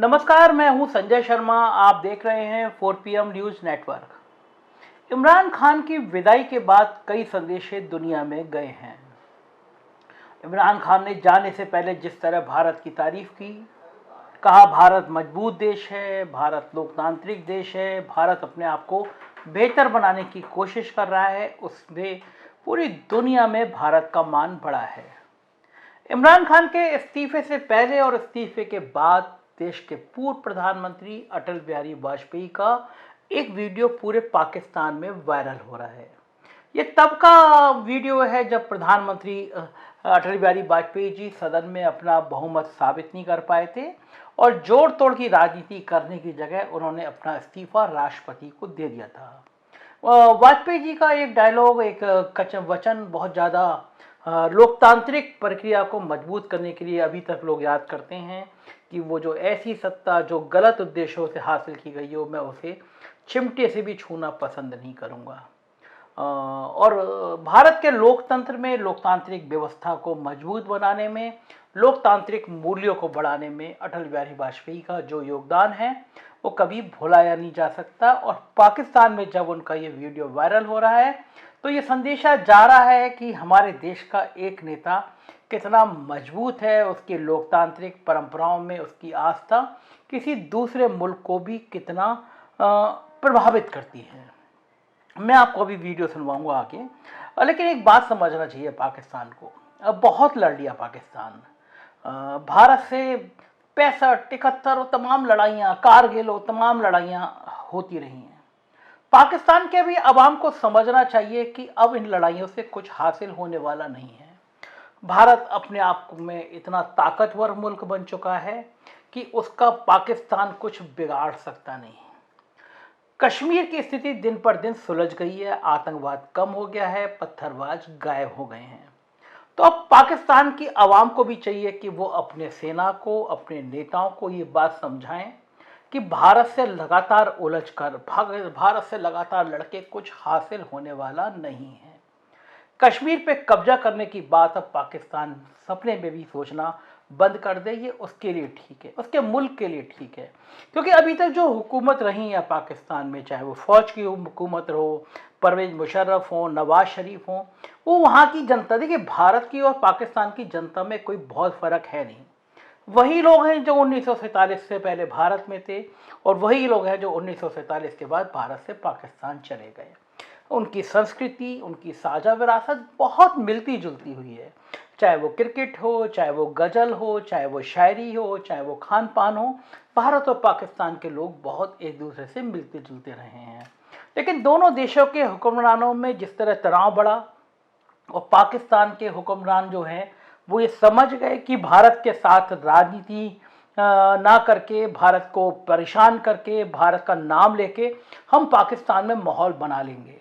नमस्कार, मैं हूं संजय शर्मा। आप देख रहे हैं 4 PM news network. Imran Khan की विदाई के बाद कई संदेश दुनिया में गए हैं। इमरान खान ने जाने से पहले जिस तरह भारत की तारीफ की, कहा भारत मजबूत देश है, भारत लोकतांत्रिक देश है, भारत अपने आप को बेहतर बनाने की कोशिश कर रहा है, उसमें पूरी दुनिया में भारत का मान बढ़ा है। इमरान खान के इस्तीफे से पहले और इस्तीफे के बाद देश के पूर्व प्रधानमंत्री अटल बिहारी वाजपेयी का एक वीडियो पूरे पाकिस्तान में वायरल हो रहा है। ये तब का वीडियो है जब प्रधानमंत्री अटल बिहारी वाजपेयी जी सदन में अपना बहुमत साबित नहीं कर पाए थे और जोड़ तोड़ की राजनीति करने की जगह उन्होंने अपना इस्तीफा राष्ट्रपति को दे दिया था। वाजपेयी जी का एक डायलॉग, एक वचन बहुत ज़्यादा लोकतांत्रिक प्रक्रिया को मजबूत करने के लिए अभी तक लोग याद करते हैं कि वो जो ऐसी सत्ता जो गलत उद्देश्यों से हासिल की गई हो, मैं उसे चिमटे से भी छूना पसंद नहीं करूँगा। और भारत के लोकतंत्र में, लोकतांत्रिक व्यवस्था को मजबूत बनाने में, लोकतांत्रिक मूल्यों को बढ़ाने में अटल बिहारी वाजपेयी का जो योगदान है वो कभी भुलाया नहीं जा सकता। और पाकिस्तान में जब उनका ये वीडियो वायरल हो रहा है तो ये संदेशा जा रहा है कि हमारे देश का एक नेता कितना मजबूत है, उसकी लोकतांत्रिक परंपराओं में उसकी आस्था किसी दूसरे मुल्क को भी कितना प्रभावित करती है। मैं आपको अभी वीडियो सुनवाऊंगा आगे, लेकिन एक बात समझना चाहिए पाकिस्तान को। अब बहुत लड़ लिया पाकिस्तान भारत से, 65, 71 और तमाम लड़ाइयाँ, कारगिल और तमाम लड़ाइयाँ होती रही हैं। पाकिस्तान के भी अवाम को समझना चाहिए कि अब इन लड़ाइयों से कुछ हासिल होने वाला नहीं है। भारत अपने आप में इतना ताकतवर मुल्क बन चुका है कि उसका पाकिस्तान कुछ बिगाड़ सकता नहीं। कश्मीर की स्थिति दिन पर दिन सुलझ गई है, आतंकवाद कम हो गया है, पत्थरबाज गायब हो गए हैं। तो अब पाकिस्तान की आवाम को भी चाहिए कि वो अपने सेना को, अपने नेताओं को ये बात समझाएं कि भारत से लगातार उलझकर, भारत से लगातार लड़के कुछ हासिल होने वाला नहीं है। कश्मीर पे कब्जा करने की बात अब पाकिस्तान सपने में भी सोचना बंद कर दे, ये उसके लिए ठीक है, उसके मुल्क के लिए ठीक है। क्योंकि अभी तक जो हुकूमत रही है पाकिस्तान में, चाहे वो फौज की हुकूमत हो, परवेज मुशर्रफ हो, नवाज शरीफ हो, वो वहाँ की जनता, देखिए भारत की और पाकिस्तान की जनता में कोई बहुत फ़र्क है नहीं। वही लोग हैं जो 1947 से पहले भारत में थे और वही लोग हैं जो 1947 के बाद भारत से पाकिस्तान चले गए। उनकी संस्कृति, उनकी साझा विरासत बहुत मिलती जुलती हुई है, चाहे वो क्रिकेट हो, चाहे वो गज़ल हो, चाहे वो शायरी हो, चाहे वो खान पान हो। भारत और पाकिस्तान के लोग बहुत एक दूसरे से मिलते जुलते रहे हैं। लेकिन दोनों देशों के हुक्मरानों में जिस तरह तनाव बढ़ा और पाकिस्तान के हुक्मरान जो हैं वो ये समझ गए कि भारत के साथ राजनीति ना करके, भारत को परेशान करके, भारत का नाम लेके हम पाकिस्तान में माहौल बना लेंगे।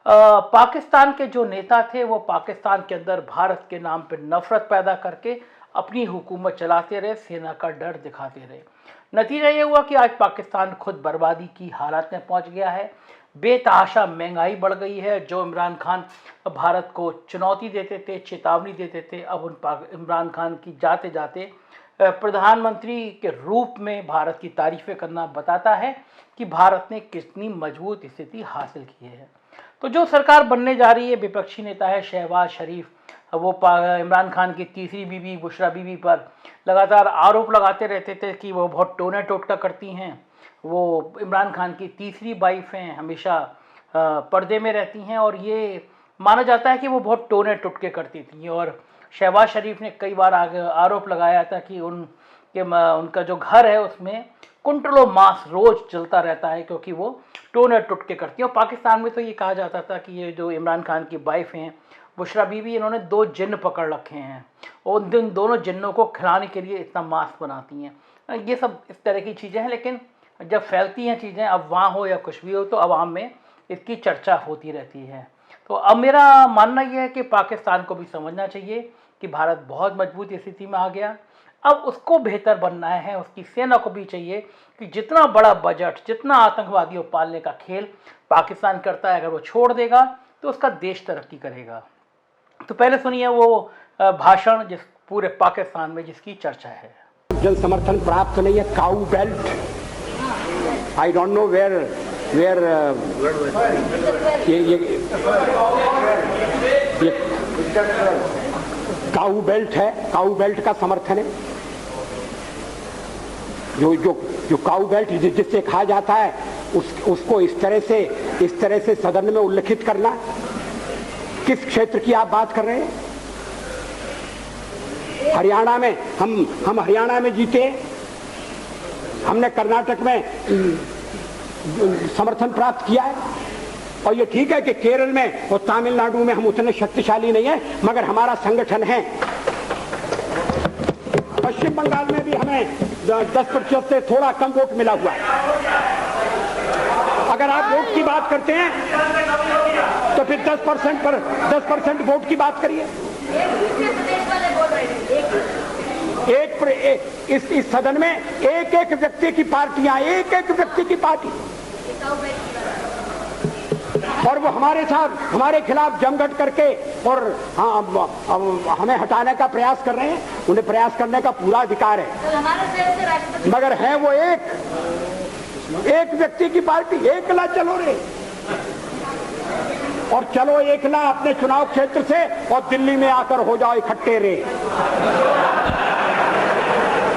पाकिस्तान के जो नेता थे वो पाकिस्तान के अंदर भारत के नाम पर नफरत पैदा करके अपनी हुकूमत चलाते रहे, सेना का डर दिखाते रहे। नतीजा ये हुआ कि आज पाकिस्तान खुद बर्बादी की हालत में पहुंच गया है। बेतहाशा महंगाई बढ़ गई है। जो इमरान खान भारत को चुनौती देते थे, चेतावनी देते थे, अब उन इमरान खान की जाते जाते प्रधानमंत्री के रूप में भारत की तारीफ़ें करना बताता है कि भारत ने कितनी मजबूत स्थिति हासिल की है। तो जो सरकार बनने जा रही है, विपक्षी नेता है शहबाज शरीफ, वो इमरान खान की तीसरी बीवी बुशरा बीवी पर लगातार आरोप लगाते रहते थे कि वो बहुत टोना टोटका करती हैं। वो इमरान खान की तीसरी वाइफ हैं, हमेशा पर्दे में रहती हैं और ये माना जाता है कि वो बहुत टोने टुटके करती थी। और शहबाज शरीफ ने कई बार आरोप लगाया था कि उनका जो घर है उसमें कुंटलों मांस रोज चलता रहता है क्योंकि वो टोने टुटके करती है। और पाकिस्तान में तो ये कहा जाता था कि ये जो इमरान खान की वाइफ हैं बुशरा बीवी, इन्होंने 2 जिन्न पकड़ रखे हैं और उन दोनों जिन्नों को खिलाने के लिए इतना मांस बनाती हैं। ये सब इस तरह की चीज़ें हैं, लेकिन जब फैलती हैं चीज़ें, अब वहाँ हो या कुछ भी हो, तो आवाम में इसकी चर्चा होती रहती है। तो अब मेरा मानना यह है कि पाकिस्तान को भी समझना चाहिए कि भारत बहुत मजबूत स्थिति में आ गया, अब उसको बेहतर बनना है। उसकी सेना को भी चाहिए कि जितना बड़ा बजट, जितना आतंकवादियों पालने का खेल पाकिस्तान करता है, अगर वो छोड़ देगा तो उसका देश तरक्की करेगा। तो पहले सुनिए वो भाषण जिस पूरे पाकिस्तान में जिसकी चर्चा है। जन समर्थन प्राप्त नहीं है। Cow belt, I don't know where ये काऊ बेल्ट है, काऊ बेल्ट का समर्थन है। जो काऊ बेल्ट जिससे कहा जाता है उसको इस तरह से सदन में उल्लेखित करना। किस क्षेत्र की आप बात कर रहे हैं? हरियाणा में हम हरियाणा में जीते, हमने कर्नाटक में समर्थन प्राप्त किया है। और ये ठीक है कि केरल में और तमिलनाडु में हम उतने शक्तिशाली नहीं है, मगर हमारा संगठन है। पश्चिम बंगाल में भी हमें 10% से थोड़ा कम वोट मिला हुआ है। अगर आप वोट की बात करते हैं तो फिर 10% वोट की बात करिए। इस सदन में एक व्यक्ति की पार्टियां, एक व्यक्ति की पार्टी, और वो हमारे खिलाफ जमघट करके और हमें हटाने का प्रयास कर रहे हैं। उन्हें प्रयास करने का पूरा अधिकार है, मगर है वो एक व्यक्ति की पार्टी। एकला चलो रे, और चलो एकला अपने चुनाव क्षेत्र से, और दिल्ली में आकर हो जाओ इकट्ठे रे।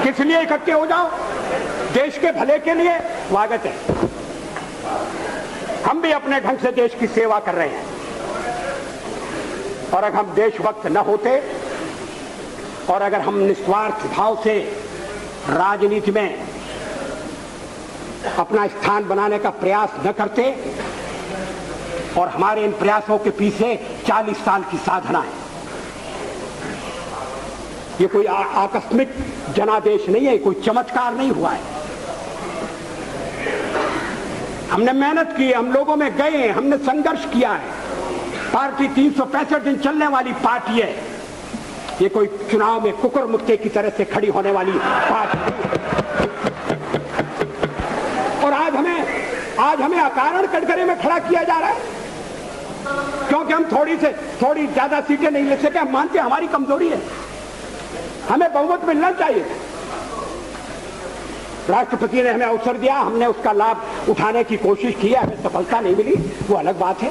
किस लिए इकट्ठे हो जाओ? देश के भले के लिए। स्वागत है, हम भी अपने ढंग से देश की सेवा कर रहे हैं। और अगर हम देशभक्त न होते और अगर हम निस्वार्थ भाव से राजनीति में अपना स्थान बनाने का प्रयास न करते, और हमारे इन प्रयासों के पीछे 40 साल की साधना है। ये कोई आकस्मिक जनादेश नहीं है, कोई चमत्कार नहीं हुआ है। हमने मेहनत की, हम लोगों में गए, हमने संघर्ष किया है। पार्टी 365 दिन चलने वाली पार्टी है। ये कोई चुनाव में कुकुर मुक्के की तरह से खड़ी होने वाली पार्टी। और आज हमें अकारण कटघरे में खड़ा किया जा रहा है क्योंकि हम थोड़ी ज्यादा सीटें नहीं ले सके। हम मानते हैं हमारी कमजोरी है, हमें बहुमत मिलना चाहिए। राष्ट्रपति ने हमें अवसर दिया, हमने उसका लाभ उठाने की कोशिश की है, हमें सफलता नहीं मिली, वो अलग बात है।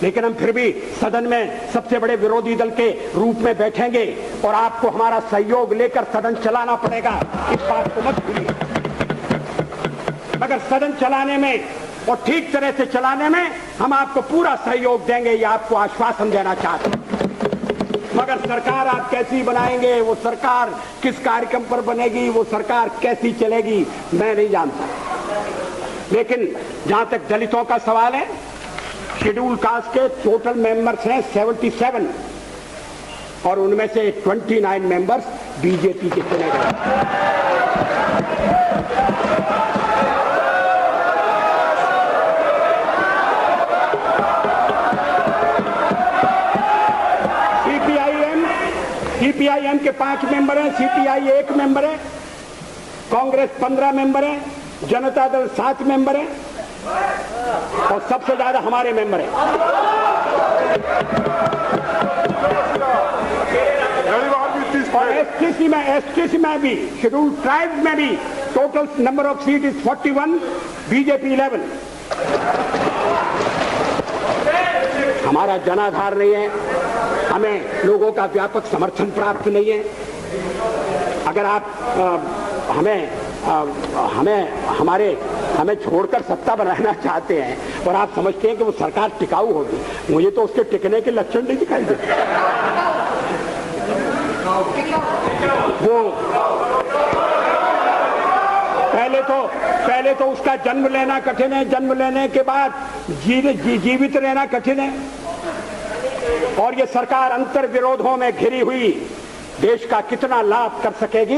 लेकिन हम फिर भी सदन में सबसे बड़े विरोधी दल के रूप में बैठेंगे और आपको हमारा सहयोग लेकर सदन चलाना पड़ेगा, इस बात को मत भूलिए। मगर सदन चलाने में और ठीक तरह से चलाने में हम आपको पूरा सहयोग देंगे, ये आपको आश्वासन देना चाहते हैं। मगर सरकार आप कैसी बनाएंगे, वो सरकार किस कार्यक्रम पर बनेगी, वो सरकार कैसी चलेगी, मैं नहीं जानता। लेकिन जहां तक दलितों का सवाल है, शेड्यूल कास्ट के टोटल मेंबर्स हैं 77, और उनमें से 29 मेंबर्स बीजेपी के चुने गए। सीपीआईएम के 5 मेंबर हैं, सीपीआई 1 मेंबर है, कांग्रेस 15 मेंबर है, जनता दल 7 मेंबर है, और सबसे ज्यादा हमारे मेंबर हैं। और एसटीसी में भी, शेड्यूल ट्राइब में भी total number of seat is 41, BJP 11। हमारा जनाधार नहीं है, हमें लोगों का व्यापक समर्थन प्राप्त नहीं है। अगर आप हमें छोड़कर सत्ता बनाना चाहते हैं और आप समझते हैं कि वो सरकार टिकाऊ होगी, मुझे तो उसके टिकने के लक्षण नहीं दिखाई देते। वो पहले तो उसका जन्म लेना कठिन है, जन्म लेने के बाद जीवित रहना कठिन है। और ये सरकार अंतर विरोधों में घिरी हुई देश का कितना लाभ कर सकेगी,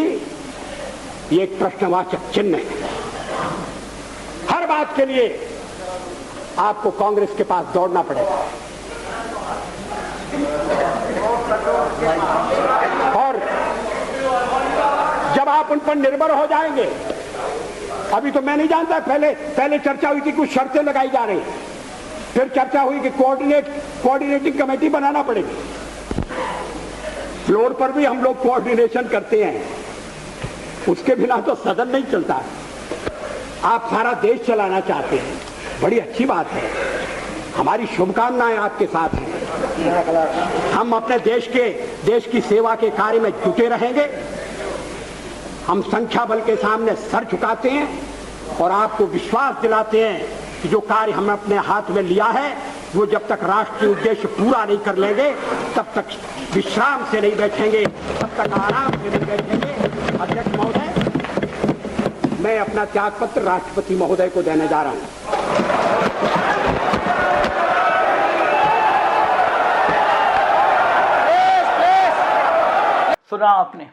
ये एक प्रश्नवाचक चिन्ह है। हर बात के लिए आपको कांग्रेस के पास दौड़ना पड़ेगा, और जब आप उन पर निर्भर हो जाएंगे, अभी तो मैं नहीं जानता, पहले चर्चा हुई थी, कुछ शर्तें लगाई जा रही, फिर चर्चा हुई कि कोऑर्डिनेटिंग कमेटी बनाना पड़ेगी। फ्लोर पर भी हम लोग कोऑर्डिनेशन करते हैं, उसके बिना तो सदन नहीं चलता। आप सारा देश चलाना चाहते हैं, बड़ी अच्छी बात है, हमारी शुभकामनाएं आपके साथ हैं। हम अपने देश की सेवा के कार्य में जुटे रहेंगे। हम संख्या बल के सामने सर झुकाते हैं और आपको विश्वास दिलाते हैं कि जो कार्य हमने अपने हाथ में लिया है वो जब तक राष्ट्रीय उद्देश्य पूरा नहीं कर लेंगे तब तक विश्राम से नहीं बैठेंगे, तब तक आराम से नहीं बैठेंगे। अध्यक्ष महोदय, मैं अपना त्यागपत्र राष्ट्रपति महोदय को देने जा रहा हूं। सुना आपने,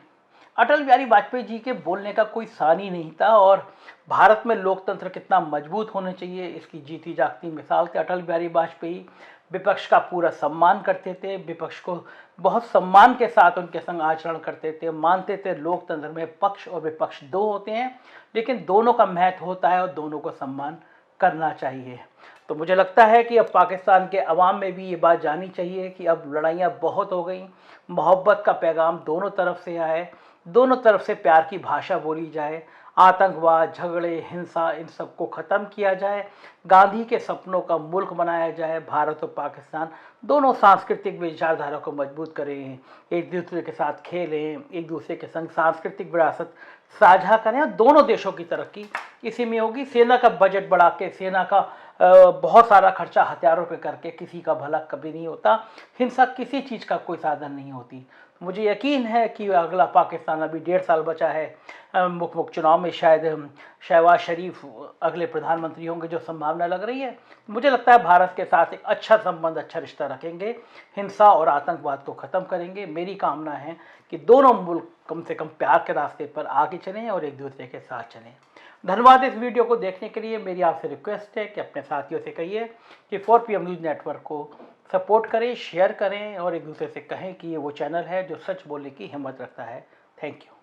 अटल बिहारी वाजपेयी जी के बोलने का कोई सानी नहीं था और भारत में लोकतंत्र कितना मजबूत होना चाहिए इसकी जीती जागती मिसाल थे अटल बिहारी वाजपेयी। विपक्ष का पूरा सम्मान करते थे, विपक्ष को बहुत सम्मान के साथ उनके संग आचरण करते थे, मानते थे लोकतंत्र में पक्ष और विपक्ष दो होते हैं लेकिन दोनों का महत्व होता है और दोनों को सम्मान करना चाहिए। तो मुझे लगता है कि अब पाकिस्तान के अवाम में भी ये बात जानी चाहिए कि अब लड़ाइयाँ बहुत हो गई, मोहब्बत का पैगाम दोनों तरफ से आए, दोनों तरफ से प्यार की भाषा बोली जाए, आतंकवाद, झगड़े, हिंसा, इन सब को ख़त्म किया जाए, गांधी के सपनों का मुल्क बनाया जाए। भारत और पाकिस्तान दोनों सांस्कृतिक विचारधारा को मजबूत करें, एक दूसरे के साथ खेलें, एक दूसरे के संग सांस्कृतिक विरासत साझा करें और दोनों देशों की तरक्की इसी में होगी। सेना का बजट बढ़ा के, सेना का बहुत सारा खर्चा हथियारों पे करके किसी का भला कभी नहीं होता। हिंसा किसी चीज़ का कोई साधन नहीं होती। मुझे यकीन है कि अगला पाकिस्तान, अभी 1.5 साल बचा है मुख्य चुनाव में, शायद शहबाज शरीफ अगले प्रधानमंत्री होंगे जो संभावना लग रही है। मुझे लगता है भारत के साथ एक अच्छा संबंध, अच्छा रिश्ता रखेंगे, हिंसा और आतंकवाद को ख़त्म करेंगे। मेरी कामना है कि दोनों मुल्क कम से कम प्यार के रास्ते पर आगे चलें और एक दूसरे के साथ चलें। धन्यवाद इस वीडियो को देखने के लिए। मेरी आपसे रिक्वेस्ट है कि अपने साथियों से कहिए कि 4PM न्यूज़ नेटवर्क को सपोर्ट करें, शेयर करें और एक दूसरे से कहें कि ये वो चैनल है जो सच बोलने की हिम्मत रखता है। Thank you.